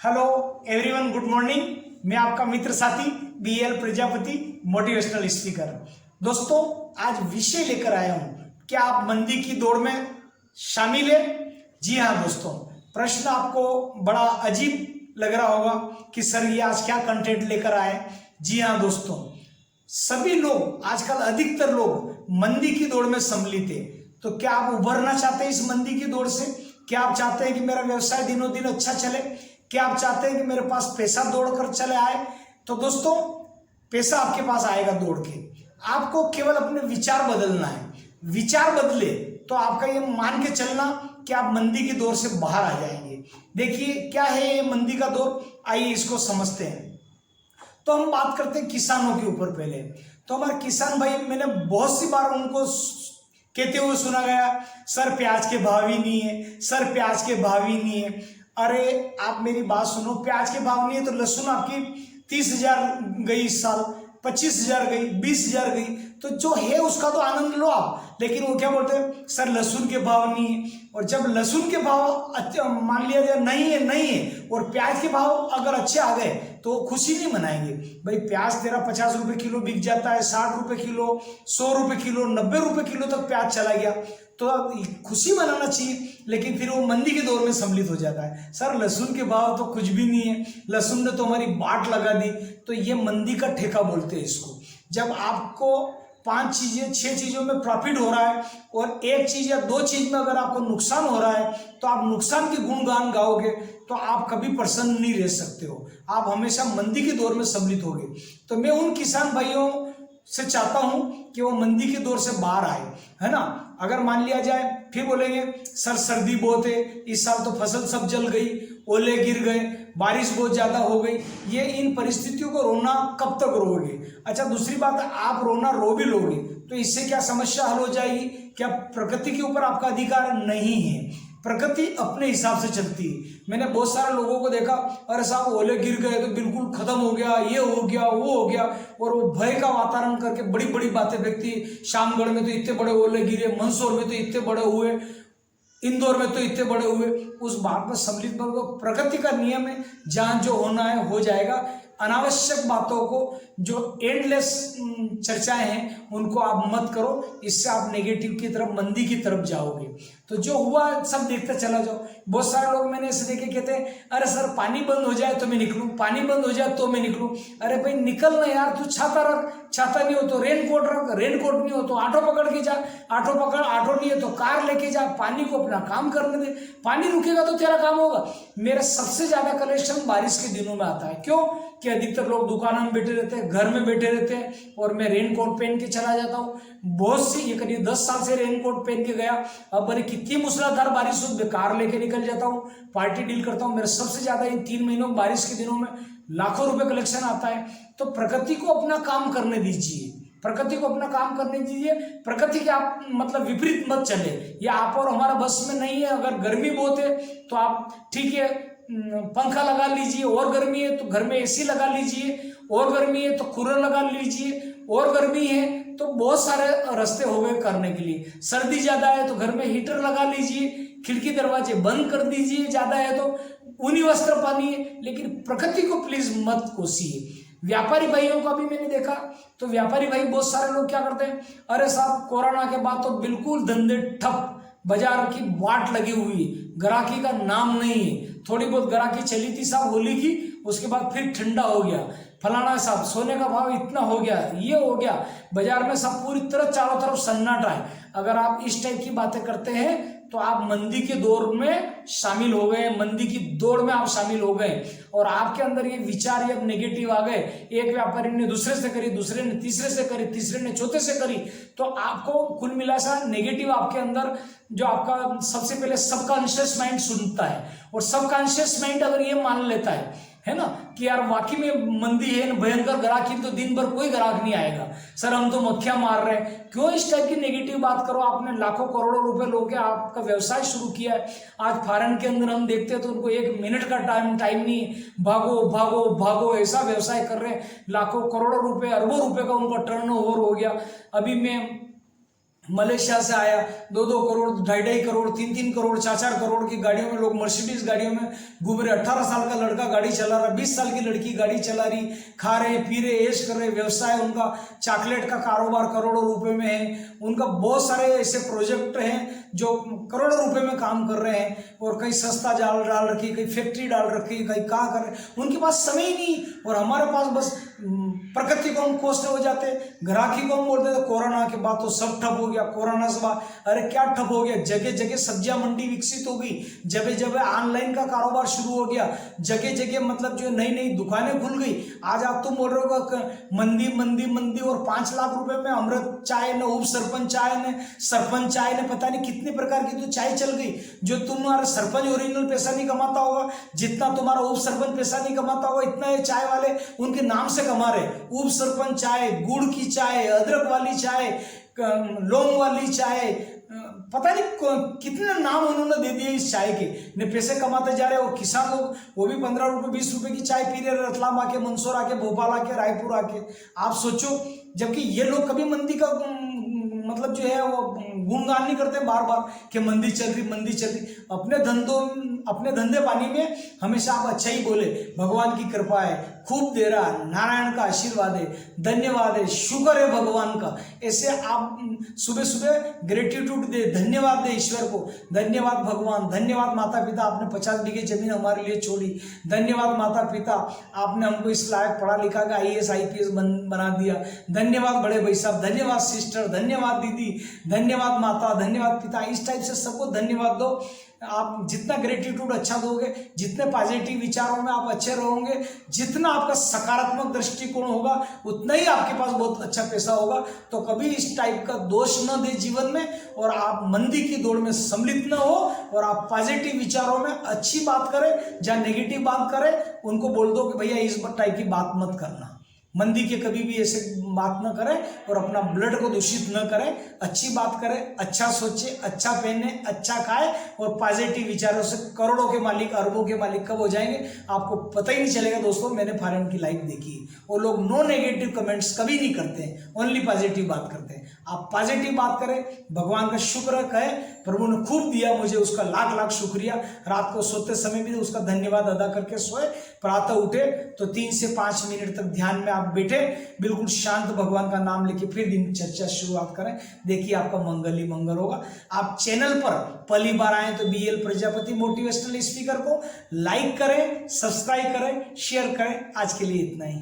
Hello everyone, good morning. मैं आपका मित्र साथी BL प्रजापति, मोटिवेशनल स्पीकर। दोस्तों, आज विषय लेकर आया हूं, क्या आप मंदी की दौड़ में शामिल है? जी हाँ दोस्तों, प्रश्न आपको बड़ा अजीब लग रहा होगा कि सर ये आज क्या कंटेंट लेकर आए। जी हाँ दोस्तों, सभी लोग आजकल, अधिकतर लोग मंदी की दौड़ में सम्मिलित है। तो क्या आप उभरना चाहते हैं इस मंदी की दौड़ से? क्या आप चाहते हैं कि मेरा व्यवसाय दिनों दिन अच्छा चले? क्या आप चाहते हैं कि मेरे पास पैसा दौड़कर चले आए? तो दोस्तों, पैसा आपके पास आएगा दौड़ के। आपको केवल अपने विचार बदलना है। विचार बदले तो आपका ये मान के चलना कि आप मंदी की दौर से बाहर आ जाएंगे। देखिए क्या है ये मंदी का दौर, आइए इसको समझते हैं। तो हम बात करते हैं किसानों के ऊपर। पहले तो हमारे किसान भाई, मैंने बहुत सी बार उनको कहते हुए सुना गया, सर प्याज के भाव ही नहीं है, सर प्याज के भाव ही नहीं है। अरे आप मेरी बात सुनो, प्याज के भाव नहीं है तो लहसुन आपकी 30,000 गई इस साल, 25,000 गई, 20,000 गई, तो जो है उसका तो आनंद लो आप। लेकिन वो क्या बोलते हैं, सर लहसुन के भाव नहीं है। और जब लहसुन के भाव मान लिया जाए नहीं है और प्याज के भाव अगर अच्छे आ गए तो खुशी नहीं मनाएंगे। भाई प्याज तेरा 50 रुपए किलो बिक जाता है, 60 रुपए किलो, 100 रुपए किलो, 90 रुपए किलो तक प्याज चला गया तो खुशी मनाना चाहिए। लेकिन फिर वो मंदी के दौर में सम्मिलित हो जाता है, सर लहसुन के भाव तो कुछ भी नहीं है, लहसुन ने तो हमारी बाट लगा दी। तो ये मंदी का ठेका बोलते हैं इसको। जब आपको 5 चीजें 6 चीजों में प्रॉफिट हो रहा है और 1 चीज या 2 चीज में अगर आपको नुकसान हो रहा है तो आप नुकसान के गुणगान गाओगे तो आप कभी प्रसन्न नहीं रह सकते हो। आप हमेशा मंदी के दौर में सम्मिलित होगे। तो मैं उन किसान भाइयों से चाहता हूं कि वो मंदी के दौर से बाहर आए, है ना। अगर मान लिया जाए फिर बोलेंगे सर सर्दी बहुत है, इस साल तो फसल सब जल गई, ओले गिर गए, बारिश बहुत ज्यादा हो गई। ये इन परिस्थितियों को रोना कब तक रोगे? अच्छा, दूसरी बात है, आप रोना रो भी लोगे तो इससे क्या समस्या हल हो जाएगी? क्या प्रकृति के ऊपर आपका अधिकार नहीं है? प्रकृति अपने हिसाब से चलती है। मैंने बहुत सारे लोगों को देखा, अरे साहब ओले गिर गए तो बिल्कुल खत्म हो गया, ये हो गया, वो हो गया, और वो भय का वातावरण करके बड़ी बड़ी बातें फेंकती। शामगढ़ में तो इतने बड़े ओले गिरे, मंदसौर में तो इतने बड़े हुए, इंदौर में तो इतने बड़े हुए। उस बात में सम्मिलित को, प्रकृति का नियम है, जहां जो होना है हो जाएगा। अनावश्यक बातों को, जो एंडलेस चर्चाएं हैं, उनको आप मत करो। इससे आप नेगेटिव की तरफ, मंदी की तरफ जाओगे। तो जो हुआ सब देखते चला जाओ। बहुत सारे लोग मैंने ऐसे देखे कहते हैं, अरे सर पानी बंद हो जाए तो मैं निकलूं, पानी बंद हो जाए तो मैं निकलूं। अरे भाई निकल ना यार, तू छाता रख, छाता नहीं हो तो रेनकोट रख, रेनकोट नहीं हो तो ऑटो पकड़ के जा, ऑटो पकड़, ऑटो नहीं है तो कार लेके जा। पानी को अपना काम करने दे, पानी रुकेगा तो तेरा काम होगा। मेरा सबसे ज्यादा कलेक्शन बारिश के दिनों में आता है। क्यों? कि अधिकतर लोग दुकानों में बैठे रहते हैं, घर में बैठे रहते हैं, और मैं रेनकोट पहन के चला जाता हूँ। बहुत सी, ये करीब 10 साल से रेनकोट पहन के गया। अब अरे कितनी मूसलाधार बारिश हो, बेकार लेके निकल जाता हूँ, पार्टी डील करता हूँ। मेरा सबसे ज्यादा इन 3 महीनों बारिश के दिनों में लाखों रुपए कलेक्शन आता है। तो प्रकृति को अपना काम करने दीजिए, प्रकृति को अपना काम करने दीजिए। प्रकृति के आप मतलब विपरीत मत चले, ये आप और हमारा बस में नहीं है। अगर गर्मी बहुत है तो आप ठीक है पंखा लगा लीजिए, और गर्मी है तो घर में AC लगा लीजिए, और गर्मी है तो कूलर लगा लीजिए, और गर्मी है तो बहुत सारे रास्ते हो गए करने के लिए। सर्दी ज्यादा है तो घर में हीटर लगा लीजिए, खिड़की दरवाजे बंद कर दीजिए, ज्यादा है तो ऊनी वस्त्र पहनिए। लेकिन प्रकृति को प्लीज मत कोसिए। व्यापारी भाइयों का भी मैंने देखा, तो व्यापारी भाई बहुत सारे लोग क्या करते हैं, अरे साहब कोरोना के बाद तो बिल्कुल धंधे ठप, बाजार की वाट लगी हुई है, ग्राहकी का नाम नहीं है। थोड़ी बहुत ग्राहकी चली थी साहब होली की, उसके बाद फिर ठंडा हो गया। फलाना साहब सोने का भाव इतना हो गया, ये हो गया, बाजार में सब पूरी तरह चारों तरफ सन्नाटा है। अगर आप इस टाइप की बातें करते हैं तो आप मंदी के दौर में शामिल हो गए, मंदी की दौड़ में आप शामिल हो गए, और आपके अंदर ये विचार ये नेगेटिव आ गए। एक व्यापारी ने दूसरे से करी, दूसरे ने तीसरे से करी, तीसरे ने चौथे से करी, तो आपको कुल मिला सा नेगेटिव आपके अंदर, जो आपका सबसे पहले सबकॉन्शियस माइंड सुनता है, और सबकॉन्शियस माइंड अगर ये मान लेता है ना कि यार वाकई में मंदी है, भयंकर ग्राहकी, तो दिन भर कोई ग्राहक नहीं आएगा, सर हम तो मक्खियां मार रहे हैं। क्यों इस टाइप की नेगेटिव बात करो? आपने लाखों करोड़ों रुपए लोगे, आपका व्यवसाय शुरू किया है। आज फॉरेन के अंदर हम देखते हैं तो उनको 1 मिनट का टाइम नहीं, भागो भागो भागो ऐसा व्यवसाय कर रहे हैं। लाखों करोड़ों रुपए, अरबों रुपए का उनका टर्नओवर हो गया। अभी मैं मलेशिया से आया, 2-2 करोड़, 2.5 करोड़, 3-3 करोड़, 4-4 करोड़ की गाड़ियों में लोग मर्सिडीज गाड़ियों में घूम रहे। 18 साल का लड़का गाड़ी चला रहा, 20 साल की लड़की गाड़ी चला रही, खा रहे पी रहे, ऐश कर रहे, व्यवसाय उनका चॉकलेट का कारोबार करोड़ों रुपए में है। उनका बहुत सारे ऐसे प्रोजेक्ट हैं जो करोड़ों रुपए में काम कर रहे हैं, और कहीं सस्ता जाल डाल रखी, कहीं फैक्ट्री डाल रखी, कहीं कहाँ कर रहे। उनके पास समय ही नहीं, और हमारे पास बस प्रकृति को हम कोसने हो जाते, ग्राहकी को हम बोलते थे कोरोना के बाद तो सब ठप हो गया, कोरोना से बाद अरे क्या ठप हो गया, जगह जगह सब्जियां मंडी विकसित हो गई, जगह जगह ऑनलाइन का कारोबार शुरू हो गया, जगह जगह मतलब जो नई नई दुकानें खुल गई। आज आप तुम बोल रहे हो मंदी मंदी मंदी, और 5 लाख रुपए में अमृत चाय ने, उप सरपंच चाय ने, सरपंच चाय ने, पता नहीं कितने प्रकार की तो चाय चल गई। जो तुम्हारा सरपंच ओरिजिनल पैसा नहीं कमाता होगा, जितना तुम्हारा उप सरपंच पैसा नहीं कमाता होगा, इतना ये चाय वाले उनके नाम से कमा रहे। उप सरपंच चाय, गुड़ की चाय, अदरक वाली चाय, लौंग वाली चाय, पता नहीं कितने नाम उन्होंने दे दिए इस चाय के, ने पैसे कमाते जा रहे हैं। और किसान लोग वो भी 15 रुपए 20 रुपए की चाय पी रहे, रतलाम आके, मंदसौर आके, भोपाल आके, रायपुर आके। आप सोचो, जबकि ये लोग कभी मंदी का मतलब जो है वो गुणगान नहीं करते बार बार कि मंदी चल रही, मंदी चल रही। अपने धंधे पानी में हमेशा आप अच्छा ही बोले, भगवान की कृपा है, खूब दे रहा, नारायण का आशीर्वाद है, धन्यवाद है, शुक्र है भगवान का। ऐसे आप सुबह सुबह ग्रेटिट्यूड दे, धन्यवाद दे ईश्वर को, धन्यवाद भगवान, धन्यवाद माता पिता, आपने 50 बीघे जमीन हमारे लिए छोड़ी, धन्यवाद माता पिता, आपने हमको इस लायक पढ़ा लिखा के IAS IPS बना दिया, धन्यवाद बड़े भाई साहब, धन्यवाद सिस्टर, धन्यवाद दीदी, धन्यवाद माता, धन्यवाद पिता। इस टाइप से सबको धन्यवाद दो। आप जितना ग्रेटिट्यूड अच्छा दोगे, जितने पॉजिटिव विचारों में आप अच्छे रहोगे, जितना आपका सकारात्मक दृष्टिकोण होगा, उतना ही आपके पास बहुत अच्छा पैसा होगा। तो कभी इस टाइप का दोष न दे जीवन में, और आप मंदी की दौड़ में सम्मिलित न हो, और आप पॉजिटिव विचारों में अच्छी बात करें, जहाँ नेगेटिव बात करें उनको बोल दो कि भैया इस टाइप की बात मत करना। मंदी के कभी भी ऐसे बात न करें, और अपना ब्लड को दूषित न करें, अच्छी बात करें, अच्छा सोचे, अच्छा पहने, अच्छा खाए, और पॉजिटिव विचारों से करोड़ों के मालिक, अरबों के मालिक कब हो जाएंगे आपको पता ही नहीं चलेगा। दोस्तों, मैंने फॉरेन की लाइफ देखी है, वो लोग नो नेगेटिव कमेंट्स कभी नहीं करते हैं, ओनली पॉजिटिव बात करते हैं। आप पॉजिटिव बात करें, भगवान का शुक्र कहें, प्रभु ने खूब दिया मुझे, उसका लाख लाख शुक्रिया। रात को सोते समय भी उसका धन्यवाद अदा करके सोए। प्रातः उठे तो 3 से 5 मिनट तक ध्यान में आप बैठे, बिल्कुल शांत, भगवान का नाम लेके फिर दिन चर्चा शुरुआत करें। देखिए आपका मंगल ही मंगल होगा। आप चैनल पर पहली बार आए तो BL प्रजापति मोटिवेशनल स्पीकर को लाइक करें, सब्सक्राइब करें, शेयर करें। आज के लिए इतना ही।